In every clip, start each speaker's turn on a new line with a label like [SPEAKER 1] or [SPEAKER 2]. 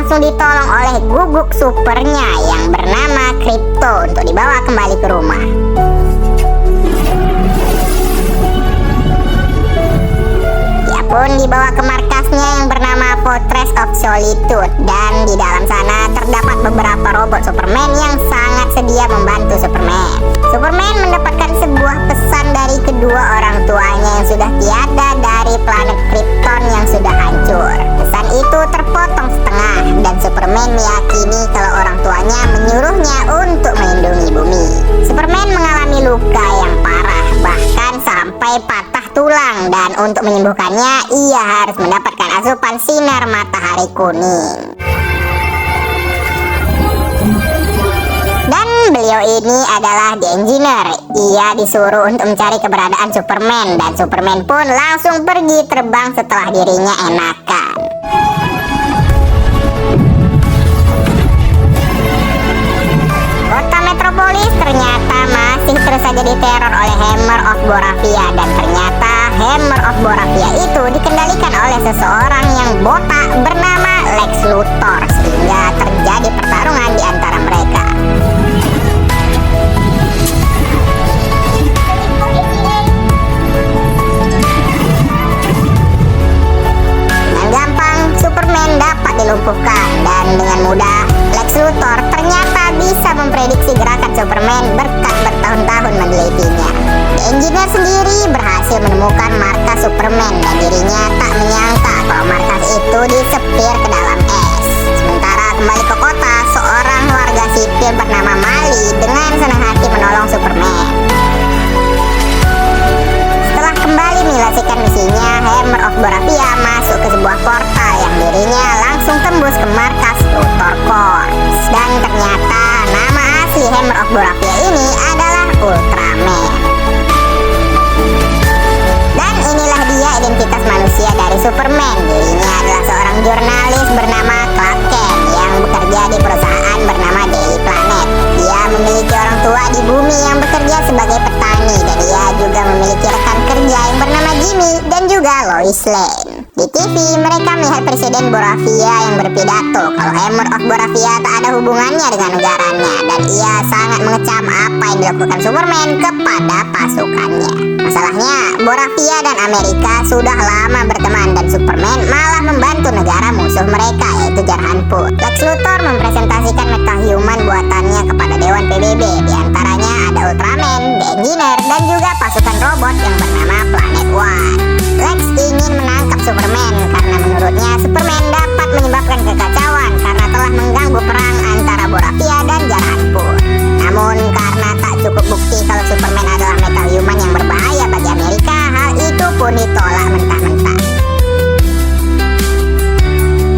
[SPEAKER 1] langsung ditolong oleh guguk supernya yang bernama Crypto untuk dibawa kembali ke rumah. Dia pun dibawa ke markasnya yang bernama Fortress of Solitude, dan di dalam sana terdapat beberapa robot Superman yang sangat sedia membantu Superman. Superman mendapatkan sebuah pesan dari kedua orang tuanya yang sudah tiada dari planet Krypton yang sudah hancur. Pesan itu terpotong setengah dan Superman meyakini kalau orang tuanya menyuruhnya untuk melindungi bumi. Superman mengalami luka yang parah, bahkan sampai patah tulang, dan untuk menyembuhkannya ia harus mendapatkan asupan sinar matahari kuning. Dan beliau ini adalah The Engineer. Ia disuruh untuk mencari keberadaan Superman, dan Superman pun langsung pergi terbang setelah dirinya enakan. Kota Metropolis ternyata masih terus saja diteror oleh Hammer of Boravia, dan ternyata Hammer of Boravia itu dikendalikan oleh seseorang yang botak bernama Lex Luthor, sehingga terjadi pertarungan di antara mereka. Dengan gampang Superman dapat dilumpuhkan, dan dengan mudah Lex Luthor ternyata bisa memprediksi gerakan Superman berkat bertahun-tahun menelitinya. The Engineer sendiri berhasil menemukan markas Superman, dan dirinya tak menyangka kalau markas itu disepir ke dalam es. Sementara kembali ke kota, seorang warga sipil bernama Mali dengan senang hati menolong Superman. Setelah kembali menyelesaikan misinya, Hammer of Boravia masuk ke sebuah portal yang dirinya langsung tembus ke markas Luthor Corps. Dan ternyata nama asli Hammer of Boravia ini adalah Ultraman. Dan inilah dia identitas manusia dari Superman. Dirinya adalah seorang jurnalis bernama Clark Kent yang bekerja di perusahaan bernama Daily Planet. Dia memiliki orang tua di bumi yang bekerja sebagai petani, dan dia juga memiliki rekan kerja yang bernama Jimmy dan juga Lois Lane. Di TV, mereka melihat Presiden Boravia yang berpidato kalau Hammer of Boravia tak ada hubungannya dengan negaranya, dan ia sangat mengecam apa yang dilakukan Superman kepada pasukannya. Masalahnya, Boravia dan Amerika sudah lama berteman, dan Superman malah membantu negara musuh mereka, yaitu Jarhanpur. Lex Luthor mempresentasikan metahuman buatannya kepada Dewan PBB. Di antaranya ada Ultraman, The Engineer, dan juga pasukan robot yang bernama Planet One. Lex ingin menangkap Superman karena menurutnya Superman dapat menyebabkan kekacauan karena telah mengganggu perang antara Boravia dan Jarhanpur. Namun karena tak cukup bukti kalau Superman adalah metahuman yang berbahaya bagi Amerika, hal itu pun ditolak mentah-mentah.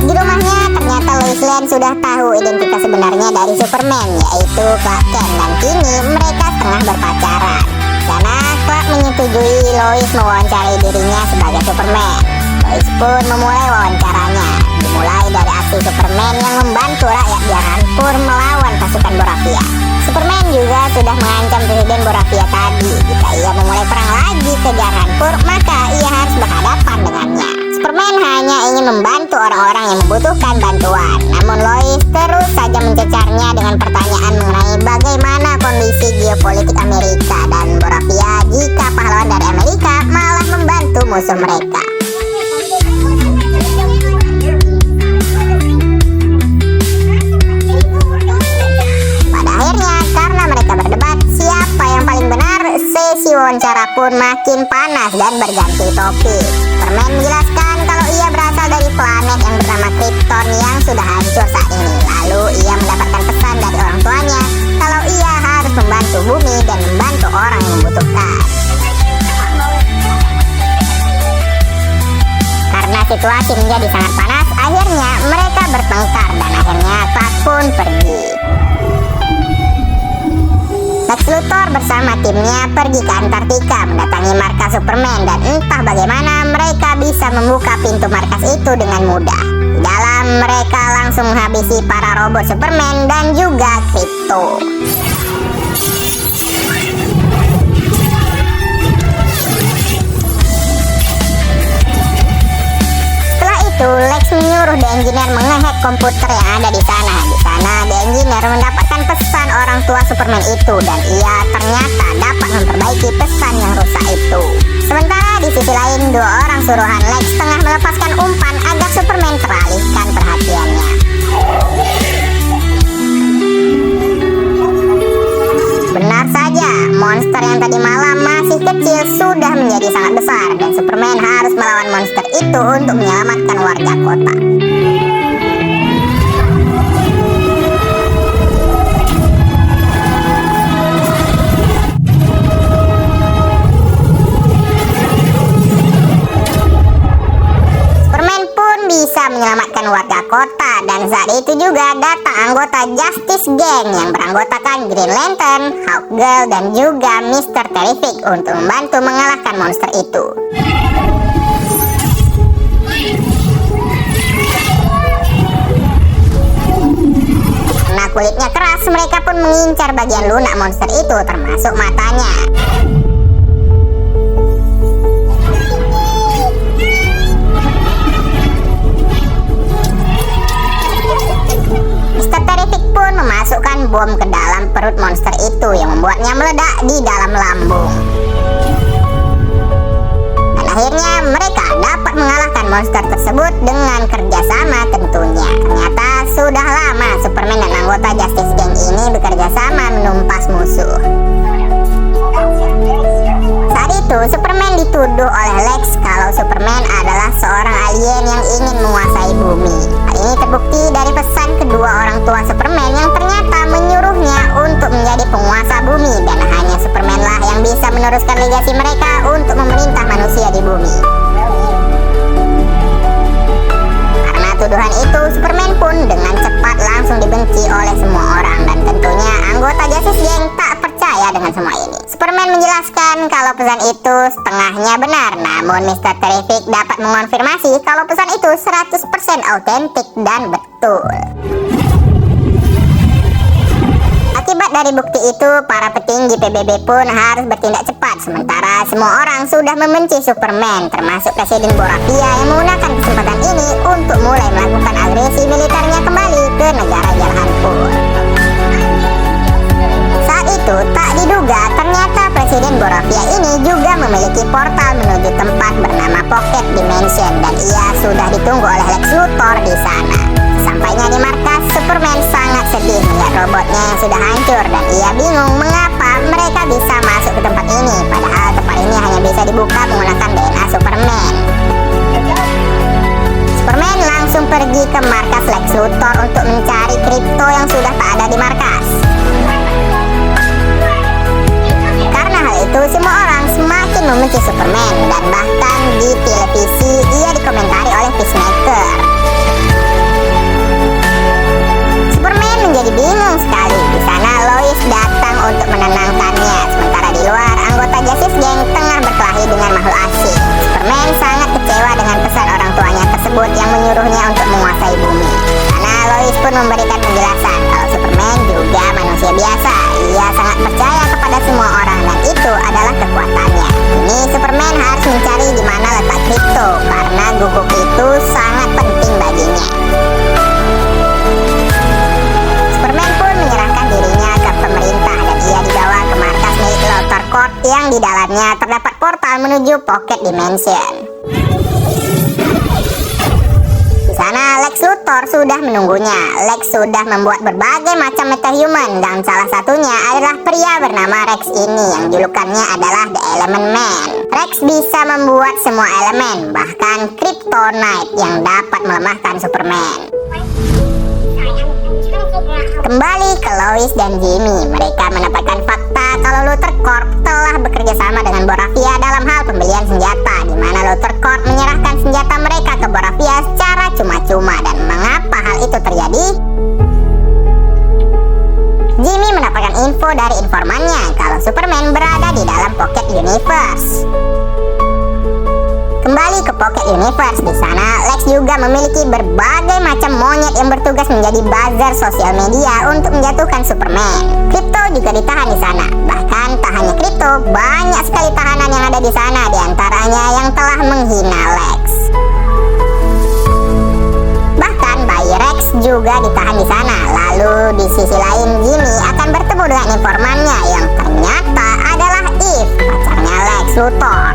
[SPEAKER 1] Di rumahnya ternyata Lois Lane sudah tahu identitas sebenarnya dari Superman, yaitu Clark Kent, dan kini mereka tengah berpacaran. Karena Clark menyetujui Lois mewawancarai dirinya sebagai Superman. Lois pun memulai wawancaranya, dimulai dari aksi Superman yang membantu rakyat Jarhanpur melawan pasukan Boravia. Superman juga sudah mengancam Presiden Boravia tadi, jika ia memulai perang lagi ke Jarhanpur, maka ia harus berhadapan dengannya. Superman hanya ingin membantu orang-orang yang membutuhkan bantuan, namun Lois terus saja mencecarnya dengan pertanyaan mengenai bagaimana kondisi geopolitik Amerika dan Boravia jika pahlawan dari Amerika malah membantu musuh mereka. Pada akhirnya, karena mereka berdebat siapa yang paling benar, sesi wawancara pun makin panas dan berganti topik. Superman menjelaskan kalau ia berasal dari planet yang bernama Krypton yang sudah hancur saat ini. Lalu ia mendapatkan pesan dari orang tuanya kalau ia harus membantu bumi dan membantu orang yang membutuhkan. Karena situasi menjadi sangat panas, akhirnya mereka bertengkar dan akhirnya Clark pun pergi. Lex Luthor bersama timnya pergi ke Antartika mendatangi markas Superman, dan entah bagaimana mereka bisa membuka pintu markas itu dengan mudah. Di dalam mereka langsung menghabisi para robot Superman dan juga Crypto. Setelah itu Lex menyuruh The Engineer menghack komputer yang ada di sana. Di sana The Engineer mendapatkan pesan orang tua Superman itu, dan ia ternyata dapat memperbaiki pesan yang rusak itu. Sementara di sisi lain, dua orang suruhan Lex tengah melepaskan umpan agar Superman teralihkan perhatiannya. Benar saja, monster yang tadi malam masih kecil sudah menjadi sangat besar, dan Superman harus melawan monster itu untuk menyelamatkan warga kota. Superman pun bisa menyelamatkan warga kota, dan saat itu juga datang anggota Justice Gang yang beranggotakan Green Lantern, Hawkgirl, dan juga Mr. Terrific untuk membantu mengalahkan monster itu. Karena kulitnya keras, mereka pun mengincar bagian lunak monster itu, termasuk matanya. Mr. Terrific pun memasukkan bom ke dalam perut monster itu yang membuatnya meledak di dalam lambung. Dan akhirnya mereka dapat mengalahkan monster tersebut dengan kerjasama tentunya. Ternyata sudah lama Superman dan anggota Justice Gang ini bekerja sama menumpas musuh. Saat itu Superman dituduh oleh Lex kalau Superman adalah seorang alien yang ingin menguasai bumi. Hal ini terbukti dari pesan kedua orang tua Superman yang ternyata menyuruhnya untuk menjadi penguasa bumi, dan hanya Superman lah yang bisa meneruskan legasi mereka untuk memerintah manusia di bumi. Karena tuduhan itu, Superman pun dengan cepat langsung dibenci oleh semua orang, dan tentunya anggota Justice Gang tak percaya dengan semua ini. Superman menjelaskan kalau pesan itu setengahnya benar, namun Mr. Terrific dapat mengonfirmasi kalau pesan itu 100% autentik dan betul. Akibat dari bukti itu, para petinggi PBB pun harus bertindak cepat. Sementara semua orang sudah membenci Superman, termasuk Presiden Boravia yang menggunakan kesempatan ini untuk mulai melakukan agresi militernya kembali ke negara Jalhanpur. Saat itu tak diduga ternyata Presiden Boravia ini juga memiliki portal menuju tempat bernama Pocket Dimension, dan ia sudah ditunggu oleh Lex Luthor di sana. Sampainya di markas, Superman sangat sedih melihat robotnya yang sudah hancur, dan ia bingung mengapa mereka bisa masuk ke tempat ini, padahal tempat ini hanya bisa dibuka menggunakan DNA Superman. Superman langsung pergi ke markas Lex Luthor untuk mencari Krypto yang sudah tak ada di markas. Karena hal itu, semua orang semakin membenci Superman, dan bahkan di televisi ia dikomentari oleh Peacemaker. Superman menjadi bingung sekali. Di sana Lois datang untuk menenangkannya, sementara di luar anggota Justice Gang tengah berkelahi dengan makhluk asing. Superman sangat kecewa dengan pesan orang tuanya tersebut yang menyuruhnya untuk menguasai bumi. Karena Lois pun memberikan penjelasan kalau Superman juga manusia biasa. Ia sangat percaya kepada semua orang, dan itu adalah kekuatannya. Ini Superman harus mencari di mana letak Krypto, karena guguk itu sangat penting baginya. Superman pun menyerahkan dirinya ke pemerintah, dan ia dibawa ke markas milik Luthor Corp yang di dalamnya terdapat portal menuju Pocket Dimension. Di sana Lex Luthor sudah menunggunya. Lex sudah membuat berbagai macam metahuman, dan salah satunya adalah pria bernama Rex ini yang julukannya adalah The Element Man. Rex bisa membuat semua elemen, bahkan Kryptonite yang dapat melemahkan Superman. Kembali ke Lois dan Jimmy, mereka mendapatkan fakta kalau Luthor Corp telah bekerja sama dengan Boravia dalam hal pembelian senjata, di mana Luthor Corp menyerahkan senjata mereka ke Boravia secara cuma-cuma. Dan mengapa hal itu terjadi? Jimmy mendapatkan info dari informannya kalau Superman berada di dalam Pocket Universe. Kembali ke Pocket Universe, di sana Lex juga memiliki berbagai macam monyet yang bertugas menjadi buzzer sosial media untuk menjatuhkan Superman. Krypto juga ditahan di sana. Bahkan tak hanya Krypto, banyak sekali tahanan yang ada di sana, diantaranya yang telah menghina Lex. juga ditahan di sana. Lalu di sisi lain Jimmy akan bertemu dengan informannya yang ternyata adalah Eve, pacarnya Lex Luthor.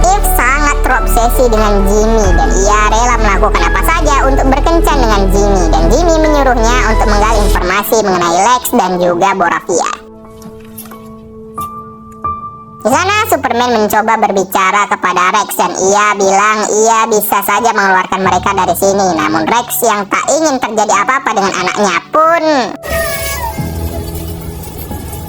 [SPEAKER 1] Eve sangat terobsesi dengan Jimmy dan ia rela melakukan apa saja untuk berkencan dengan Jimmy, dan Jimmy menyuruhnya untuk menggali informasi mengenai Lex dan juga Boravia. Di sana Superman mencoba berbicara kepada Rex dan ia bilang ia bisa saja mengeluarkan mereka dari sini. Namun Rex yang tak ingin terjadi apa-apa dengan anaknya pun.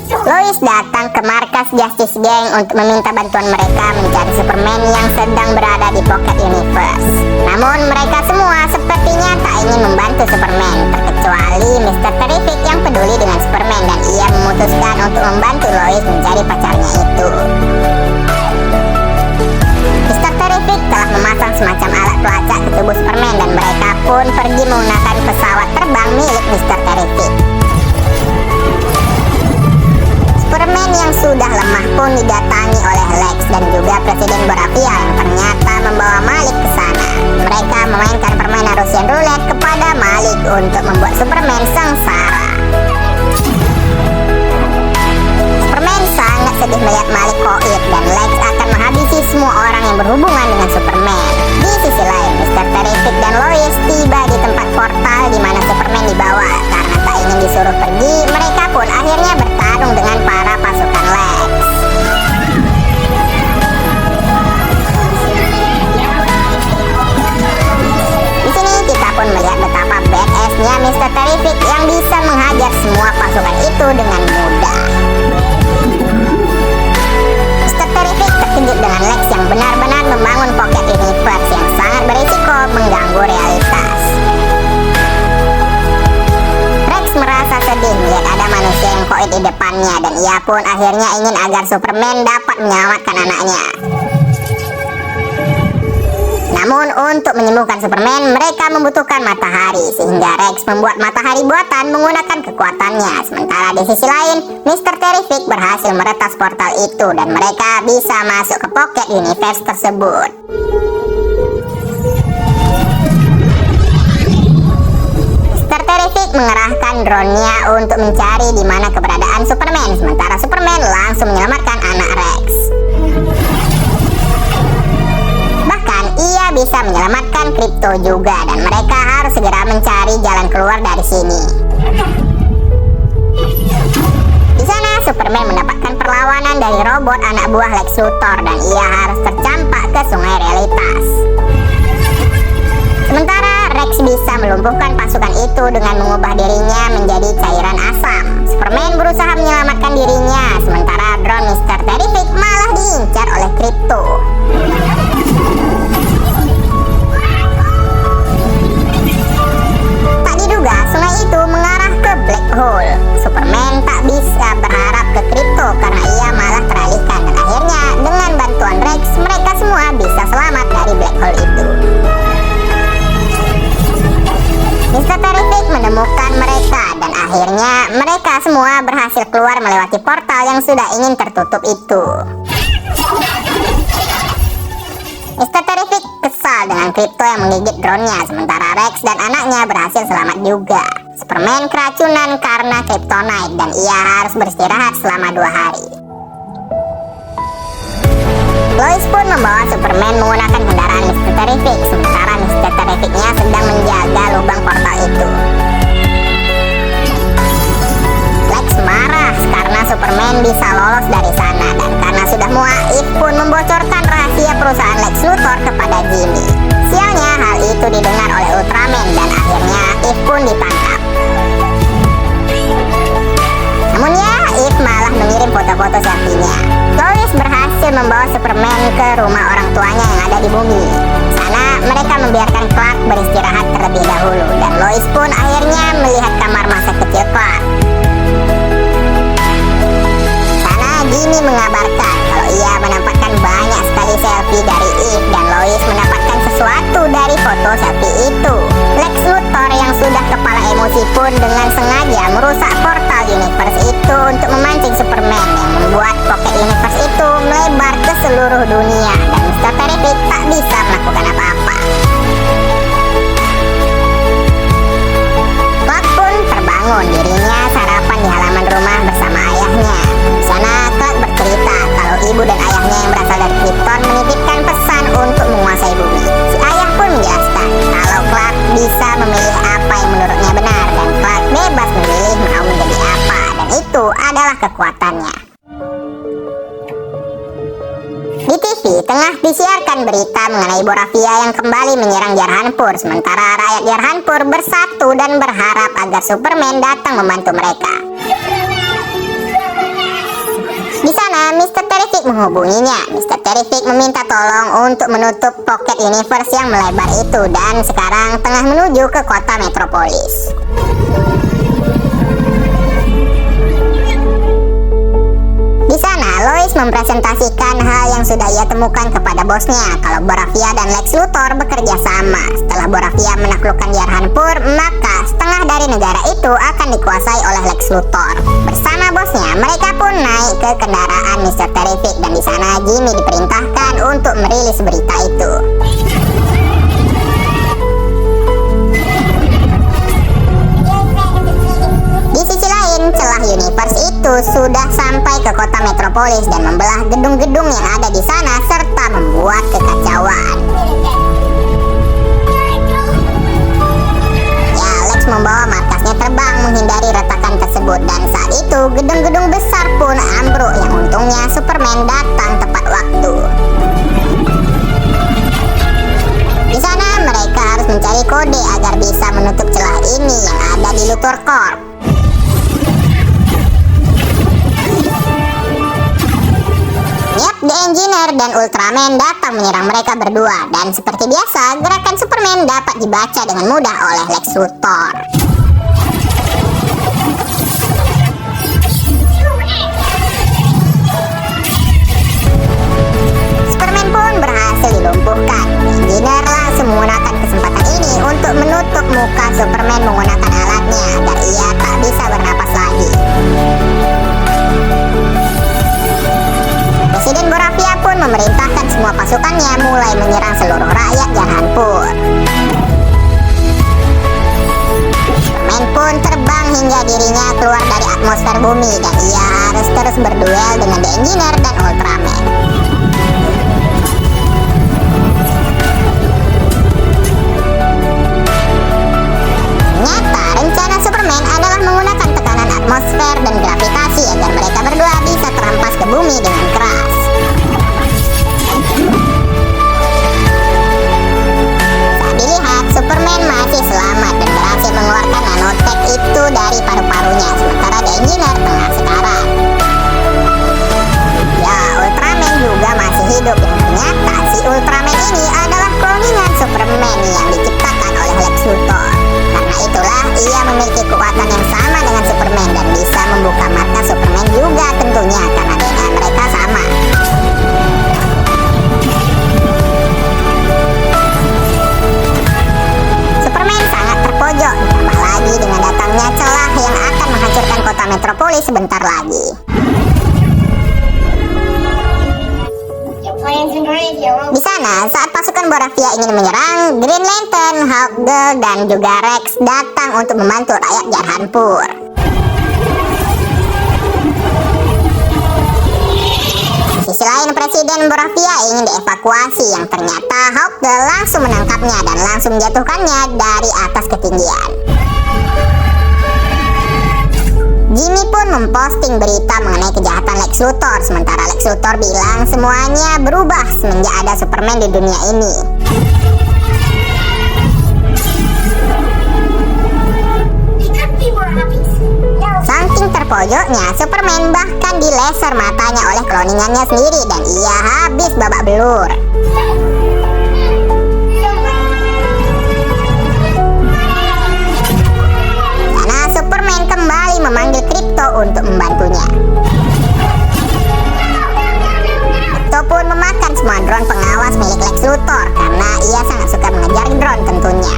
[SPEAKER 1] Lois datang ke markas Justice Gang untuk meminta bantuan mereka mencari Superman yang sedang berada di Pocket Universe. Namun mereka semua sepertinya tak ingin membantu Superman, terkecuali Mr. Terrific yang peduli dengan Superman, dan ia memutuskan untuk membantu Lois mencari pacarnya itu. Mr. Terrific telah memasang semacam alat pelacak ke tubuh Superman dan mereka pun pergi menggunakan pesawat terbang milik Mr. Terrific. Superman yang sudah lemah pun didatangi oleh Lex dan juga Presiden Boravia yang ternyata membawa Malik ke sana. Mereka memainkan permainan Russian Roulette kepada Malik untuk membuat Superman sengsara. Superman sangat sedih melihat Malik koit dan Lex akan menghabisi semua orang yang berhubungan dengan Superman. Di sisi lain, Mr. Terrific dan Lois tiba di tempat portal di mana Superman dibawa. Karena tak ingin disuruh pergi, mereka pun akhirnya bertarung dengan para pasukan Lex. Di sini kita pun melihat betapa badass-nya Mr. Terrific yang bisa menghajar semua pasukan itu dengan mudah. Mr. Terrific terkejut dengan Lex yang benar-benar membangun Pocket Universe yang sangat berisiko mengganggu realitas. Rex merasa sedih melihat ada manusia yang koit di depannya dan ia pun akhirnya ingin agar Superman dapat menyelamatkan anaknya. Namun untuk menyembuhkan Superman, mereka membutuhkan matahari, sehingga Rex membuat matahari buatan menggunakan kekuatannya. Sementara di sisi lain, Mr. Terrific berhasil meretas portal itu dan mereka bisa masuk ke Pocket Universe tersebut. Mr. Terrific mengerahkan drone-nya untuk mencari di mana keberadaan Superman, sementara Superman langsung menyelamatkan anak Rex. Ia bisa menyelamatkan Krypto juga dan mereka harus segera mencari jalan keluar dari sini. Di sana Superman mendapatkan perlawanan dari robot anak buah Lex Luthor dan ia harus tercampak ke sungai realitas. Sementara Rex bisa melumpuhkan pasukan itu dengan mengubah dirinya menjadi cairan asam. Superman berusaha menyelamatkan dirinya, sementara drone Mr. Terrific malah diincar oleh Krypto. Sungai itu mengarah ke Black Hole. Superman tak bisa berharap ke Krypto karena ia malah teralihkan dan akhirnya dengan bantuan Rex mereka semua bisa selamat dari Black Hole itu. Mr. Terrific menemukan mereka dan akhirnya mereka semua berhasil keluar melewati portal yang sudah ingin tertutup itu. Mr. Terrific kesal dengan Krypto yang menggigit drone-nya, sementara Rex dan anaknya berhasil selamat juga. Superman keracunan karena Kryptonite dan ia harus beristirahat selama 2 hari. Lois pun membawa Superman menggunakan kendaraan Mr. Terrific, sementara Mr. Terrific-nya sedang menjaga lubang portal itu. Lex marah karena Superman bisa lolos dari sana dan karena sudah muak, Eve pun membocorkan rahasia perusahaan Lex Luthor kepada Jimmy. Sialnya hal itu didengar oleh Ultraman dan akhirnya Eve pun ditangkap. Namun ya, Eve malah mengirim foto-foto selfie-nya. Lois berhasil membawa Superman ke rumah orang tuanya yang ada di bumi. Sana mereka membiarkan Clark beristirahat terlebih dahulu dan Lois pun akhirnya melihat kamar masa kecil Clark. Jimmy mengabarkan kalau ia mendapatkan banyak sekali selfie dari Eve dan Lois mendapatkan sesuatu dari foto selfie itu. Lex Luthor yang sudah kepala emosi pun dengan sengaja merusak portal universe itu untuk memancing Superman yang membuat Pocket Universe itu melebar ke seluruh dunia dan Mr. Terrific tak bisa melakukan apa-apa. berita mengenai Borafia yang kembali menyerang Jarhanpur, sementara rakyat Jarhanpur bersatu dan berharap agar Superman datang membantu mereka. Di sana, Mr. Terrific menghubunginya. Mr. Terrific meminta tolong untuk menutup Pocket Universe yang melebar itu dan sekarang tengah menuju ke kota Metropolis. Di sana, Lois mempresentasikan hal yang sudah ia temukan kepada bosnya kalau Borafia dan Lex Luthor bekerja sama. Setelah Borafia menaklukkan Jarhanpur, maka setengah dari negara itu akan dikuasai oleh Lex Luthor. Bersama bosnya, mereka pun naik ke kendaraan Mr. Terrific dan di sana Jimmy diperintahkan untuk merilis berita itu. Di sisi lain, celah universe itu sudah sampai ke kota Metropolis dan membelah gedung-gedung yang ada di sana serta membuat kekacauan. Ya, Lex membawa markasnya terbang menghindari retakan tersebut dan saat itu gedung-gedung besar pun ambruk yang untungnya Superman datang tepat waktu. Di sana mereka harus mencari kode agar bisa menutup celah ini yang ada di Luthor Corp. The Engineer dan Ultraman datang menyerang mereka berdua dan seperti biasa gerakan Superman dapat dibaca dengan mudah oleh Lex Luthor. Superman pun berhasil dilumpuhkan. Engineer langsung menggunakan kesempatan ini untuk menutup muka Superman menggunakan alatnya agar ia tak bisa bernapas lagi. Presiden Borafia pun memerintahkan semua pasukannya mulai menyerang seluruh rakyat Jarhanpur. Superman pun terbang hingga dirinya keluar dari atmosfer bumi dan ia harus terus berduel dengan The Engineer dan Ultraman. Ternyata rencana Superman adalah menggunakan tekanan atmosfer dan gravitasi agar mereka berdua bisa terhempas ke bumi dengan keras. Saat dilihat, Superman masih selamat dan berhasil mengeluarkan nanotech itu dari paru-parunya, sementara The Engineer tengah sekarat. Ya, Ultraman juga masih hidup dan ternyata si Ultraman ini adalah kloningan Superman yang diciptakan oleh Lex Luthor. Karena itulah ia memiliki kekuatan yang sama dengan Superman dan bisa membuka markas Superman juga tentunya karena DNA mereka sama. Superman sangat terpojok, ditambah lagi dengan datangnya celah yang akan menghancurkan kota Metropolis sebentar lagi. Di sana, saat pasukan Borafia ingin menyerang, Green Lantern, Hawkgirl, dan juga Rex datang untuk membantu rakyat Jarhanpur. Di sisi lain, Presiden Borafia ingin dievakuasi yang ternyata Hawkgirl langsung menangkapnya dan langsung menjatuhkannya dari atas ketinggian. Jimmy pun memposting berita mengenai kejahatan Lex Luthor, sementara Lex Luthor bilang semuanya berubah semenjak ada Superman di dunia ini. Saking terpojoknya, Superman bahkan dilaser matanya oleh kloningannya sendiri dan ia habis babak belur. Superman kembali memanggil Krypto untuk membantunya. Krypto pun memakan semua drone pengawas milik Lex Luthor karena ia sangat suka mengejar drone tentunya.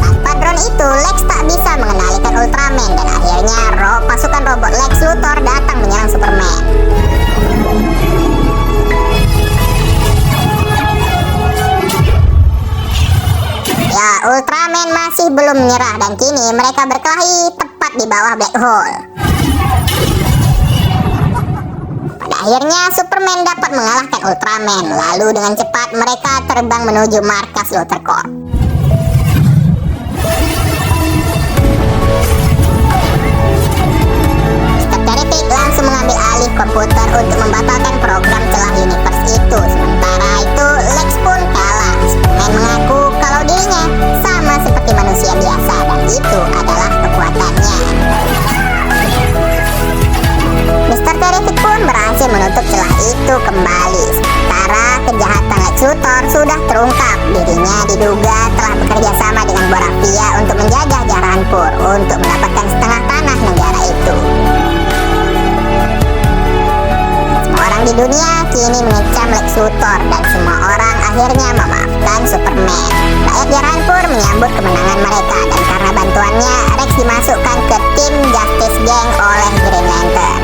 [SPEAKER 1] Tanpa drone itu, Lex tak bisa mengendalikan Ultraman dan akhirnya pasukan robot Lex Luthor datang menyerang Superman. Ya, Ultraman masih belum menyerah dan kini mereka berkelahi tepat di bawah Black Hole. Pada akhirnya Superman dapat mengalahkan Ultraman, lalu dengan cepat mereka terbang menuju markas Luthor Corp. kembali. Sementara kejahatan Lex Luthor sudah terungkap. Dirinya diduga telah bekerja sama dengan Boravia untuk menjajah Jaranpur untuk mendapatkan setengah tanah negara itu. Semua orang di dunia kini mengecam Lex Luthor dan semua orang akhirnya memaafkan Superman. Rakyat Jaranpur menyambut kemenangan mereka dan karena bantuannya Rex dimasukkan ke tim Justice Gang oleh Green Lantern.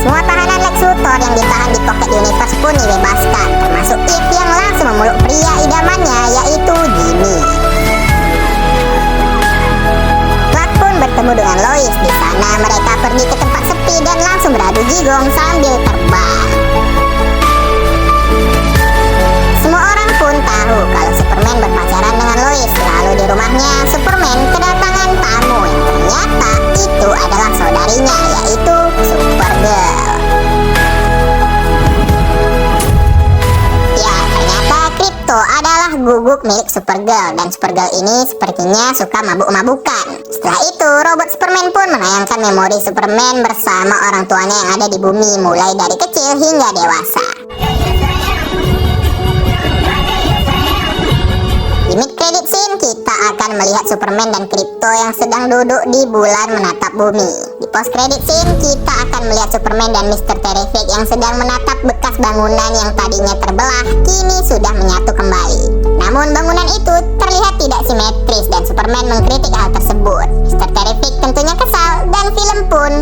[SPEAKER 1] Semua tahanan Lex Luthor yang ditahan di Pocket Universe pun dibebaskan, termasuk Eve yang langsung memeluk pria idamannya yaitu Jimmy. Clark pun bertemu dengan Lois. Di sana mereka pergi ke tempat sepi dan langsung beradu jigong sambil terbang. Semua orang pun tahu kalau Superman berpacaran dengan Lois. Lalu di rumahnya Superman kedatangan tamu yang ternyata itu adalah saudarinya yaitu Supergirl. Ya, ternyata Krypto adalah guguk milik Supergirl dan Supergirl ini sepertinya suka mabuk-mabukan. Setelah itu, robot Superman pun menayangkan memori Superman bersama orang tuanya yang ada di bumi mulai dari kecil hingga dewasa. Di mid-credit scene, kita akan melihat Superman dan Krypto yang sedang duduk di bulan menatap bumi. Di post-credit scene, kita akan melihat Superman dan Mr. Terrific yang sedang menatap bekas bangunan yang tadinya terbelah, kini sudah menyatu kembali. Namun bangunan itu terlihat tidak simetris dan Superman mengkritik hal tersebut. Mr. Terrific tentunya kesal dan film pun